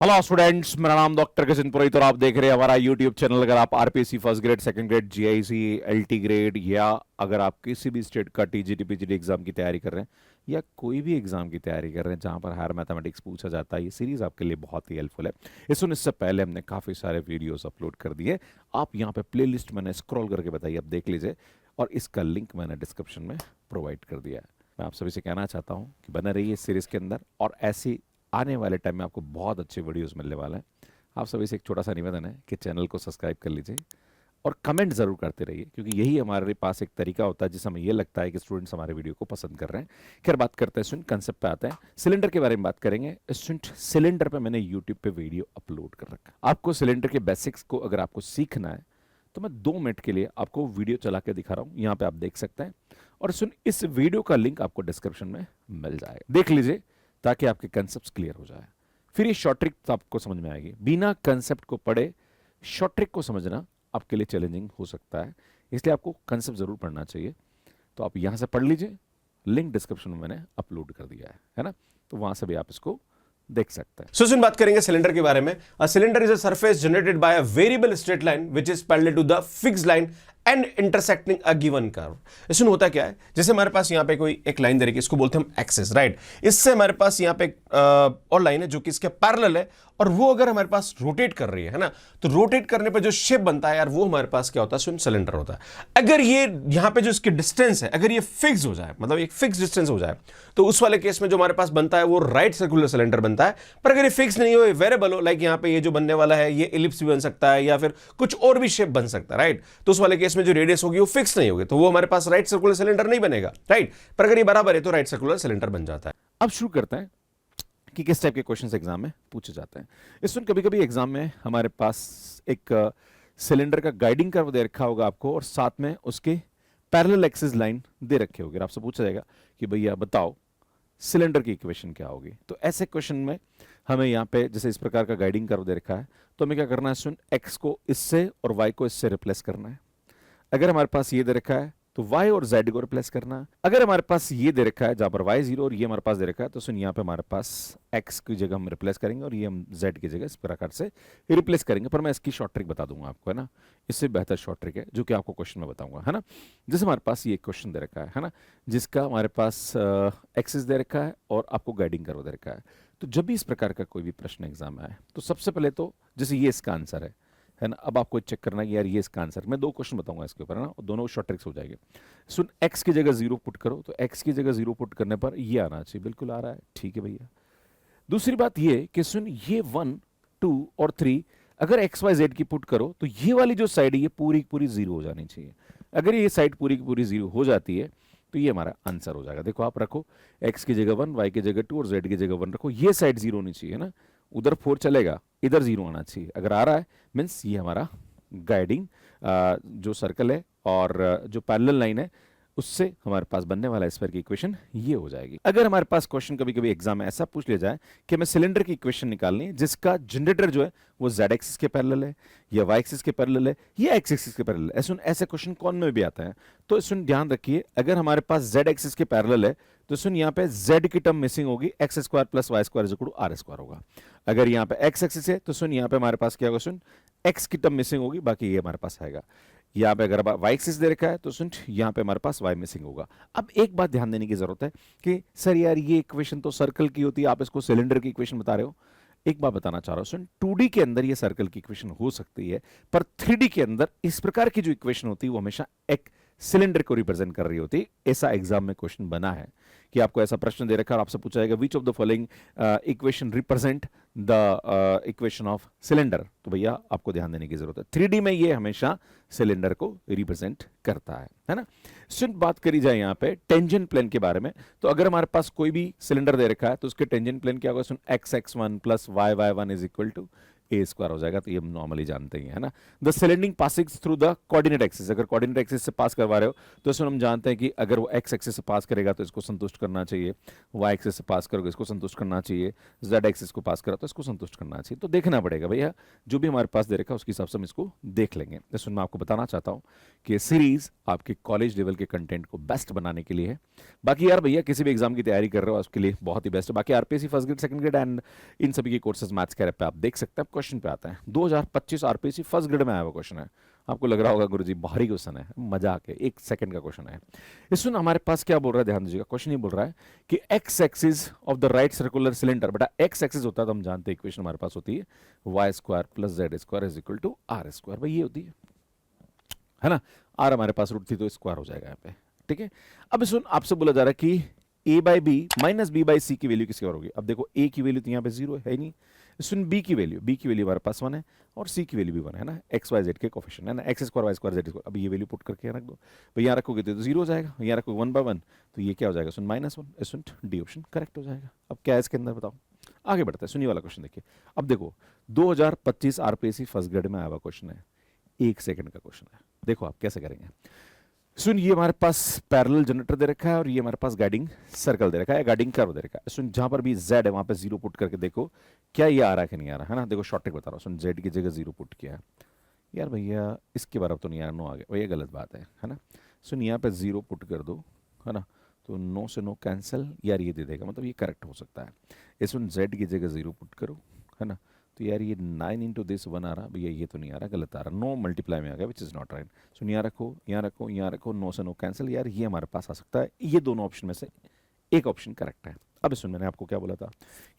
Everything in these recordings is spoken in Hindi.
हेलो स्टूडेंट्स, मेरा नाम डॉक्टर किशन पुरोहित और आप देख रहे हैं हमारा यूट्यूब चैनल। अगर आप RPSC first grade, second grade, GIC, LT grade या अगर आप किसी भी स्टेट का टीजीटी पीजीटी एग्जाम की तैयारी कर रहे हैं या कोई भी एग्जाम की तैयारी कर रहे हैं जहां पर हायर मैथमेटिक्स पूछा जाता है, ये सीरीज आपके लिए बहुत ही हेल्पफुल है। इससे पहले हमने काफ़ी सारे वीडियोस अपलोड कर दिए। आप यहाँ पे प्लेलिस्ट मैंने स्क्रॉल करके बताइए, आप देख लीजिए, और इसका लिंक मैंने डिस्क्रिप्शन में प्रोवाइड कर दिया है। मैं आप सभी से कहना चाहता हूँ कि बने रहिए इस सीरीज के अंदर, और ऐसी आने वाले टाइम में आपको बहुत अच्छे वीडियोस मिलने वाले हैं। आप सभी से एक छोटा सा निवेदन है कि चैनल को सब्सक्राइब कर लीजिए और कमेंट जरूर करते रहिए, क्योंकि यही हमारे पास एक तरीका होता है जिससे हमें ये लगता है कि स्टूडेंट्स हमारे वीडियो को पसंद कर रहे हैं। खैर, बात करते हैं स्टूडेंट कंसेप्ट पे आते हैं। सिलेंडर के बारे में बात करेंगे। स्टूडेंट, सिलेंडर पे मैंने यूट्यूब पे वीडियो अपलोड कर रखा है। आपको सिलेंडर के बेसिक्स को अगर आपको सीखना है तो मैं 2 मिनट के लिए आपको वीडियो चला के दिखा रहा हूँ, यहाँ पे आप देख सकते हैं। और सुन, इस वीडियो का लिंक आपको डिस्क्रिप्शन में मिल जाएगा, देख लीजिए ताकि आपके कंसेप्ट क्लियर हो जाए। फिर ये शॉर्ट ट्रिक तो आपको समझ में आएगी। बिना कंसेप्ट को पढ़े शॉर्ट ट्रिक को समझना आपके लिए चैलेंजिंग हो सकता है, इसलिए आपको कंसेप्ट जरूर पढ़ना चाहिए। तो आप यहां से पढ़ लीजिए, लिंक डिस्क्रिप्शन में मैंने अपलोड कर दिया है ना, तो वहां से भी आप इसको देख सकते हैं। सुन बात करेंगे सिलेंडर के बारे में। A cylinder is a surface generated by a variable straight line which is parallel to the fixed line and intersecting a given curve. इसमें होता क्या है, जैसे हमारे पास यहां पे कोई एक लाइन दे रखी है, इसको बोलते हैं हम एक्सिस, राइट। इससे हमारे पास यहां पे और लाइन है जो कि इसके पैरेलल है, और वो अगर हमारे पास रोटेट कर रही है ना, तो रोटेट करने पे जो शेप बनता है यार, वो हमारे पास क्या होता है, सिलेंडर होता है। अगर ये यहां पे जो इसकी डिस्टेंस है, अगर ये फिक्स हो जाए, मतलब एक फिक्स डिस्टेंस हो जाए, तो उस वाले केस में जो हमारे पास बनता है वो राइट सर्कुलर सिलेंडर बनता है। पर अगर ये फिक्स नहीं हो, वेरिएबल हो, लाइक यहां पे ये जो बनने वाला है ये इलिप्स भी बन सकता है या फिर कुछ और भी शेप बन सकता है, राइट। तो उस वाले केस में जो रेडियस होगी वो फिक्स नहीं होगी, तो वो हमारे पास राइट सर्कुलर सिलेंडर नहीं बनेगा, राइट। पर अगर ये बराबर है तो राइट सर्कुलर सिलेंडर बन जाता है। अब शुरू करते हैं कि किस टाइप के क्वेश्चंस एग्जाम में पूछे जाते हैं। इसमें कभी कभी एग्जाम में हमारे पास एक सिलेंडर का गाइडिंग कर्व दे रखा होगा आपको, और साथ में उसके पैरेलल एक्सिस लाइन दे रखे होंगे। आपसे पूछा जाएगा कि भैया बताओ सिलेंडर की इक्वेशन क्या होगी। तो ऐसे क्वेश्चन में हमें यहाँ पे जैसे इस प्रकार का गाइडिंग कर्व दे रखा है, तो हमें क्या करना है, सुन, एक्स को इससे और वाई को इससे रिप्लेस करना है। अगर हमारे पास ये दे रखा है तो y और z को रिप्लेस करना है। अगर हमारे पास ये दे रखा है जहां पर y 0 और ये हमारे पास दे रखा है, तो सुन, यहाँ पे हमारे पास x की जगह हम रिप्लेस करेंगे और ये हम z की जगह इस प्रकार से रिप्लेस करेंगे। पर मैं इसकी शॉर्ट ट्रिक बता दूंगा आपको, है ना। इससे बेहतर शॉर्ट ट्रिक है जो कि आपको क्वेश्चन में बताऊंगा, है ना। जैसे हमारे पास ये क्वेश्चन दे रखा है ना, जिसका हमारे पास एक्सिस दे रखा है और आपको गाइडिंग कर्व दे रखा है। तो जब भी इस प्रकार का कोई भी प्रश्न एग्जाम में आए, तो सबसे पहले तो जैसे ये इसका आंसर है ना, अब आपको चेक करना है कि यार ये इसका आंसर। मैं 2 क्वेश्चन बताऊंगा इसके ऊपर, है ना, और दोनों शॉर्ट ट्रिक्स हो जाएंगे। सुन, x की जगह 0 पुट करो, तो x की जगह 0 पुट करने पर ये आना चाहिए, बिल्कुल आ रहा है, ठीक है भैया। दूसरी बात ये कि सुन, ये 1, 2 और 3 अगर एक्स वाई जेड की पुट करो, तो ये वाली जो साइड है ये पूरी पूरी 0 हो जानी चाहिए। अगर ये साइड पूरी की पूरी 0 हो जाती है तो ये हमारा आंसर हो जाएगा। देखो, आप रखो x की जगह 1, y की जगह 2 और z की जगह 1 रखो, ये साइड 0 होनी चाहिए ना, उधर 4 चलेगा, इधर 0 आना चाहिए। अगर आ रहा है मीन्स ये हमारा गाइडिंग जो सर्कल है और जो पैरेलल लाइन है, उससे हमारे पास बनने वाला स्फीयर की इक्वेशन ये हो जाएगी। अगर हमारे पास क्वेश्चन कभी कभी एग्जाम में ऐसा पूछ लिया जाए कि हमें सिलेंडर की इक्वेशन निकालनी है जिसका जनरेटर जो है वो z एक्सिस के पैरेलल है या y एक्सिस के पैरेलल है या x एक्सिस के पैरेलल है, ऐसे क्वेश्चन कौन में भी आता है। तो सुन, ध्यान रखिए, अगर हमारे पास z एक्सिस के पैरेलल है तो सुन, यहाँ पे z की टर्म मिसिंग होगी, x square plus y square equal to r square होगा। अगर यहाँ पे x एक्सिस है तो सुन, यहाँ पे हमारे पास क्या होगा, सुन, x की टर्म मिसिंग होगी, बाकी ये हमारे पास आएगा। यहाँ पे अगर y एक्सिस दे रखा है तो सुन, यहाँ पे हमारे पास y मिसिंग होगा। अब एक बात ध्यान देने की जरूरत है कि सर यार ये इक्वेशन तो सर्कल की होती है, आप इसको सिलेंडर की इक्वेशन बता रहे हो। एक बात बताना चाह रहा हूं, सुन, 2D के अंदर ये सर्कल की इक्वेशन हो सकती है, पर 3D के अंदर इस प्रकार की जो इक्वेशन होती है वो हमेशा एक सिलेंडर को रिप्रेजेंट कर रही होती है। ऐसा एग्जाम में क्वेश्चन बना है कि आपको ऐसा प्रश्न दे रखा है और आपसे पूछा जाएगा which of the following equation represent the equation of cylinder. तो भैया आपको ध्यान देने की जरूरत है, 3D में ये हमेशा सिलेंडर को रिप्रेजेंट करता है ना। सिर्फ बात करी जाए यहाँ पे टेंजेंट प्लेन के बारे में, तो अगर हमारे पास कोई भी सिलेंडर दे रखा है तो उसके टेंजेंट प्लेन क्या होगा, सुन, x x1 plus y y1 is equal to a square हो जाएगा, तो ये हम नॉर्मली जानते ही हैं, है ना। The cylinder passing through the coordinate axis, अगर कोऑर्डिनेट एक्सिस से पास करवा रहे हो तो इसमें हम जानते हैं कि अगर वो एक्स एक्सिस से पास करेगा तो इसको संतुष्ट करना चाहिए, वाई एक्सिस से पास करोगे इसको संतुष्ट करना चाहिए, जेड एक्सिस को पास करा तो इसको संतुष्ट करना चाहिए। तो देखना पड़ेगा भैया, जो भी हमारे पास दे रखा है उसके हिसाब से हम इसको देख लेंगे। इसमें मैं आपको बताना चाहता हूँ कि सीरीज आपके कॉलेज लेवल के कंटेंट को बेस्ट बनाने के लिए है। बाकी यार भैया किसी भी एग्जाम की तैयारी कर रहे हो उसके लिए बहुत ही बेस्ट है। बाकी RPSC first grade, second grade and in सभी के कोर्सेज मैथ्स के पे आप देख सकते हैं। अब क्वेश्चन पे आते हैं। 2025 आरपीएससी फर्स्ट ग्रेड में आया हुआ क्वेश्चन है। आपको लग रहा होगा गुरुजी भारी क्वेश्चन है, मजाक है, 1 सेकंड का क्वेश्चन है। इसमें हमारे पास क्या बोल रहा है, ध्यान दीजिएगा। क्वेश्चन ये बोल रहा है कि x axis of the right circular cylinder, बेटा एक्स एक्सिस होता है तो हम जानते हैं इक्वेशन हमारे पास होती है y square plus z square is equal to r square. भाई ये होती है ना। आर हमारे पास रूट थी तो स्क्वायर हो जाएगा यहाँ पे, ठीक है। अब सुन, आपसे बोला जा रहा है कि a by b minus b by c की वैल्यू किसकी और होगी। अब देखो a की वैल्यू तो यहाँ पे 0 है ही नहीं। सुन b की वैल्यू हमारे पास 1 है और c की वैल्यू भी 1 है ना। x y z के कोफिशिएंट है ना, x square y square z square. अब ये वैल्यू पुट करके रख दो भाई, यहाँ रखोगे तो 0 हो जाएगा, यहाँ रखोगे 1 बाय 1 तो ये क्या हो जाएगा, सुन -1। सुन डी ऑप्शन करेक्ट हो जाएगा। अब क्या है इसके अंदर बताओ, आगे बढ़ते हैं। सुनिए वाला क्वेश्चन देखिए। अब देखो 2025 आरपीएससी फर्स्ट ग्रेड में आया हुआ क्वेश्चन है, 1 सेकंड का क्वेश्चन है। देखो आप कैसे करेंगे। सुन, ये हमारे पास पैरेलल जनरेटर दे रखा है और ये हमारे पास गाइडिंग सर्कल दे रखा है, गाइडिंग कर्व दे रखा है। सुन, जहां पर भी z है वहां पे 0 पुट करके देखो क्या ये आ रहा है कि नहीं आ रहा है ना। देखो शॉर्ट ट्रिक बता रहा हूँ। सुन, z की जगह 0 पुट किया है। यार भैया इसके बराबर तो नहीं आ रहा, नो आ गया भैया, गलत बात है ना। सुन, यहाँ पे 0 पुट कर दो, है ना, तो नो से नो कैंसिल, यार ये दे देगा, मतलब ये करेक्ट हो सकता है। ये सुन, z की जगह 0 पुट करो, है ना, तो यार ये 9 इंटू दिस 1 आ रहा भैया, ये तो नहीं आ रहा, गलत आ रहा, नो मल्टीप्लाई में आ गया विच इज़ नॉट राइट। सुन, यहाँ रखो, यहाँ रखो, यहाँ रखो, नो से नो कैंसिल, यार ये हमारे पास आ सकता है। ये दोनों ऑप्शन में से एक ऑप्शन करेक्ट है। अब सुन, मैंने आपको क्या बोला था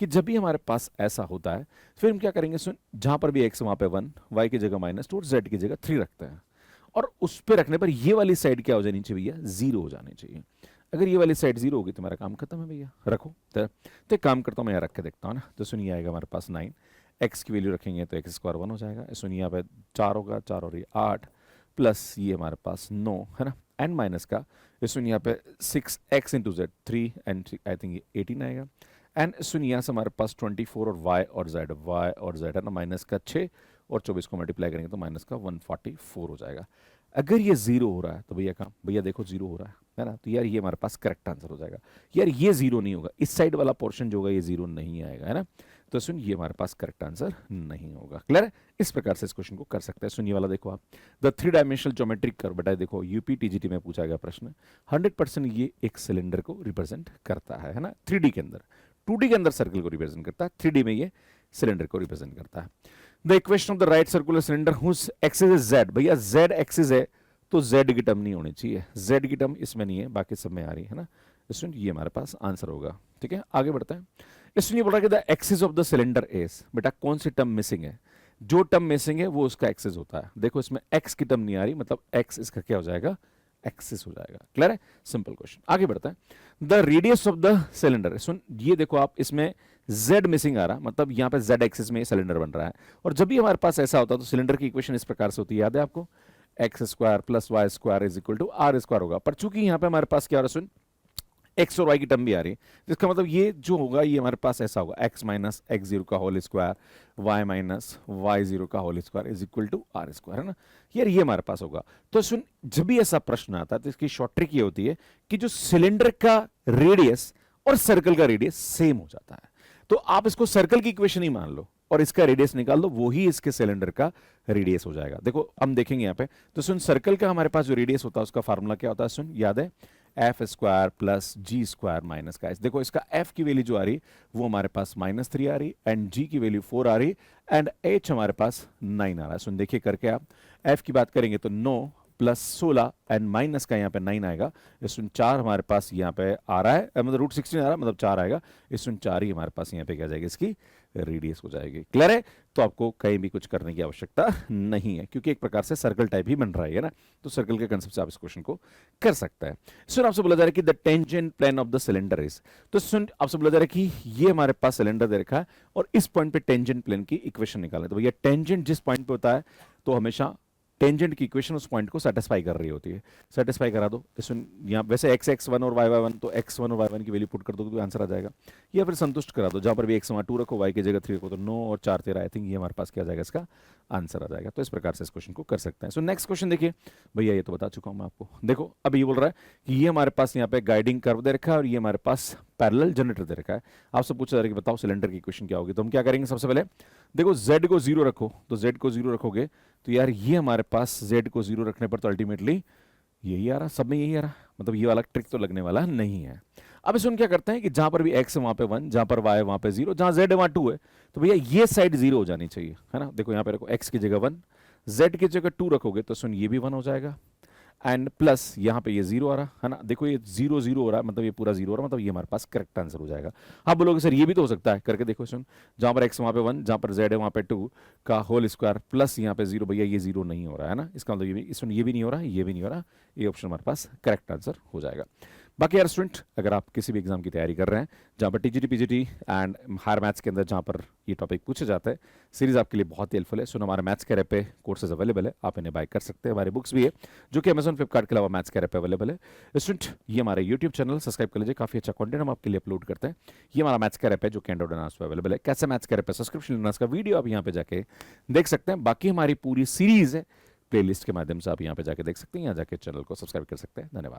कि जब भी हमारे पास ऐसा होता है फिर हम क्या करेंगे। सुन, जहाँ पर भी x वहाँ पे 1, y की जगह -2 और z की जगह 3 रखते हैं, और उस पर रखने पर ये वाली साइड क्या हो जानी चाहिए भैया, 0 हो जानी चाहिए। अगर ये वाली साइड 0 होगी तो मेरा काम खत्म है भैया, रखो। तो एक काम करता हूँ, मैं यहाँ रख के देखता हूँ ना। तो सुनिए, आएगा हमारे पास 9, x की वैल्यू रखेंगे तो x स्क्वायर 1 हो जाएगा। सुनिए यहाँ पे 4 होगा, 4 और ये 8 प्लस ये हमारे पास 9 है ना, एंड माइनस का सुनिए यहाँ पे 6x into Z 3 and I think ये 18 आएगा। एंड सुनिए यहाँ से हमारे पास 24 और y और z है ना, माइनस का 6 और 24 को मल्टीप्लाई करेंगे तो माइनस का 144 हो जाएगा। अगर ये 0 हो रहा है तो भैया काम, भैया देखो 0 हो रहा है ना, तो यार ये हमारे पास करेक्ट आंसर हो जाएगा। यार ये 0 नहीं होगा, इस साइड वाला पोर्शन जो होगा ये 0 नहीं आएगा, है ना। तो सुन, ये हमारे पास करेक्ट आंसर नहीं होगा। क्लियर है? इस प्रकार से इस क्वेश्चन को कर सकते हैं। सुनिए वाला देखो आप, द 3 डायमेंशनल ज्योमेट्रिक कर्व, बेटा देखो यूपी टीजीटी में पूछा गया प्रश्न, 100% ये एक सिलेंडर को रिप्रेजेंट करता है ना। 3D के अंदर, 2D के अंदर सर्कल को रिप्रेजेंट करता है, 3D में ये सिलेंडर को रिप्रेजेंट करता है। The equation of the right circular cylinder whose axis is z, भैया z एक्सिस है तो z की टर्म नहीं होनी चाहिए, z की टर्म इसमें नहीं है, बाकी सब में आ रही है ना। इसमें ये हमारे पास आंसर होगा। ठीक है, आगे बढ़ते हैं। इसलिए बोल रहा है कि the axis of the cylinder is, बेटा कौन सी टर्म मिसिंग है, जो टर्म मिसिंग है वो उसका एक्सिस होता है। देखो इसमें x की टर्म नहीं आ रही, मतलब x इसका क्या हो जाएगा, एक्सिस हो जाएगा। क्लियर है? Simple question. आगे बढ़ते हैं। The radius of the cylinder, सुन ये देखो आप, इसमें z मिसिंग आ रहा, मतलब यहाँ पे z एक्सिस में सिलेंडर बन रहा है। और जब भी हमारे पास ऐसा होता है तो सिलेंडर की इक्वेशन इस प्रकार से होती है, याद है आपको, x square plus y square is equal to r square होगा। पर चूंकि यहाँ पे हमारे पास क्या हो रहा है, सुन x और y की टर्म भी आ रही है, जिसका मतलब ये जो होगा ये हमारे पास ऐसा होगा, x माइनस एक्स जीरो का whole square y minus y zero का whole square is equal to r square, है ना। यार ये हमारे पास होगा। तो सुन, जब भी ऐसा प्रश्न आता है तो इसकी शॉर्ट ट्रिक ये होती है कि जो सिलेंडर का रेडियस और सर्कल का रेडियस सेम हो जाता है, तो आप इसको सर्कल की इक्वेशन ही मान लो और इसका रेडियस निकाल दो, वो ही इसके सिलेंडर का रेडियस हो जाएगा। देखो हम देखेंगे यहाँ पे, तो सुन सर्कल का हमारे पास जो रेडियस होता है उसका फार्मूला क्या होता है, सुन याद है, एफ स्क्वायर प्लस जी स्क्वायर माइनस का एस। देखो इसका एफ की वैल्यू जो आ रही वो हमारे पास -3 आ रही, एंड जी की वैल्यू 4 आ रही, एंड एच हमारे पास 9 आ रहा है। सुन देखिए करके आप, एफ की बात करेंगे तो 9 प्लस 16 एंड माइनस का यहाँ पे 9 आएगा। इसमें 4 हमारे पास यहाँ पे आ रहा है, मतलब रूट 16 आ रहा है, मतलब 4 आएगा। इसमें 4 ही हमारे पास यहाँ पे क्या जाएगी, इसकी रेडियस हो जाएगी। क्लियर है? तो आपको कहीं भी कुछ करने की आवश्यकता नहीं है, क्योंकि एक प्रकार से सर्कल टाइप ही बन रहा है ना, तो सर्कल के कंसेप्ट से आप इस क्वेश्चन को कर सकते हैं। सुन आपसे बोला जा रहा है कि the tangent plane of the cylinder is, तो सुन आपसे बोला जा रहा है कि ये हमारे पास सिलेंडर दे रखा है और इस पॉइंट पे टेंजेंट प्लेन की इक्वेशन निकालें। तो भैया टेंजेंट जिस पॉइंट पे होता है तो हमेशा टेंजेंट की इक्वेशन उस पॉइंट को सेटिस्फाई कर रही होती है। सेटिस्फाई करा दो, इसमें यहाँ वैसे एक्स एक्स वन और वाई वाई वन, तो एक्स वन और वाई वन की वैल्यू पुट कर दो तो आंसर आ जाएगा। या फिर संतुष्ट करा दो, जहाँ पर भी एक्स वहाँ 2 रखो, वाई की जगह 3 रखो, तो 9 और 4 13, आई थिंक ये हमारे पास क्या आ जाएगा, इसका आंसर आ जाएगा। तो इस प्रकार से इस क्वेश्चन को कर सकते हैं। सो नेक्स्ट क्वेश्चन देखिए भैया, ये तो बता चुका हूँ मैं आपको। देखो अब ये बोल रहा है कि ये हमारे पास यहाँ पे गाइडिंग कर्व दे रखा है और ये हमारे पास पैरेलल जनरेटर दे रखा है। आपसे पूछा जा रहा है कि बताओ सिलेंडर की इक्वेशन क्या होगी। तो हम क्या करेंगे, सबसे पहले देखो z को 0 रखो, तो z को 0 रखोगे तो यार ये हमारे पास z को 0 रखने पर तो अल्टीमेटली यही आ रहा, सब में यही आ रहा, मतलब ये वाला ट्रिक तो लगने वाला नहीं है। अब इसमें क्या करते हैं कि जहां पर भी x है वहां पे 1, जहां पर y है वहां पे 0, जहां z है वहां 2 है, तो भैया ये साइड 0 हो जानी चाहिए, है ना। देखो यहां पे रखो x की जगह 1, z की जगह 2 रखोगे तो सुन ये भी 1 हो जाएगा, एंड प्लस यहाँ पे ये 0 आ रहा है ना। देखो ये 0 0 हो रहा है, मतलब ये पूरा 0 हो रहा है, मतलब ये हमारे पास करेक्ट आंसर हो जाएगा। आप बोलोगे सर ये भी तो हो सकता है, करके देखो सुन, जहाँ पर x वहाँ पे 1, जहाँ पर z है वहाँ पे 2 का होल स्क्वायर प्लस यहाँ पे 0, भैया ये 0 नहीं हो रहा है ना, इसका मतलब ये भी नहीं हो रहा, ये भी नहीं हो रहा, ये ऑप्शन हमारे पास करेक्ट आंसर हो जाएगा। बाकी यार स्टूडेंट, अगर आप किसी भी एग्जाम की तैयारी कर रहे हैं जहाँ पर TGT PGT and higher maths के अंदर जहाँ पर ये टॉपिक पूछे जाते हैं, सीरीज आपके लिए बहुत ही हेल्पफुल है। सुन हमारे मैथ्स कैरियर पे कोर्सेज अवेलेबल है, आप इन्हें बाय कर सकते हैं। हमारी बुक्स भी है जो कि अमेजन फ्लिपकार्ट के अलावा मैथ्स कैरियर पे अवेलेबल है। स्टूडेंट ये हमारे यूट्यूब चैनल सब्सक्राइब कर लीजिए, काफी अच्छा कंटेंट हम आपके लिए अपलोड करते हैं। ये हमारा मैथ्स कैरियर पे जो कि एंड्रॉइड एंड पे अवेलेबल है। कैसे मैथ्स कैरियर पे सब्सक्रिप्शन लेना, इसका वीडियो आप यहाँ पे जाके देख सकते हैं। बाकी हमारी पूरी सीरीज है, प्लेलिस्ट के माध्यम से आप यहाँ पे जाके देख सकते हैं, यहाँ जाके चैनल को सब्सक्राइब कर सकते हैं। धन्यवाद।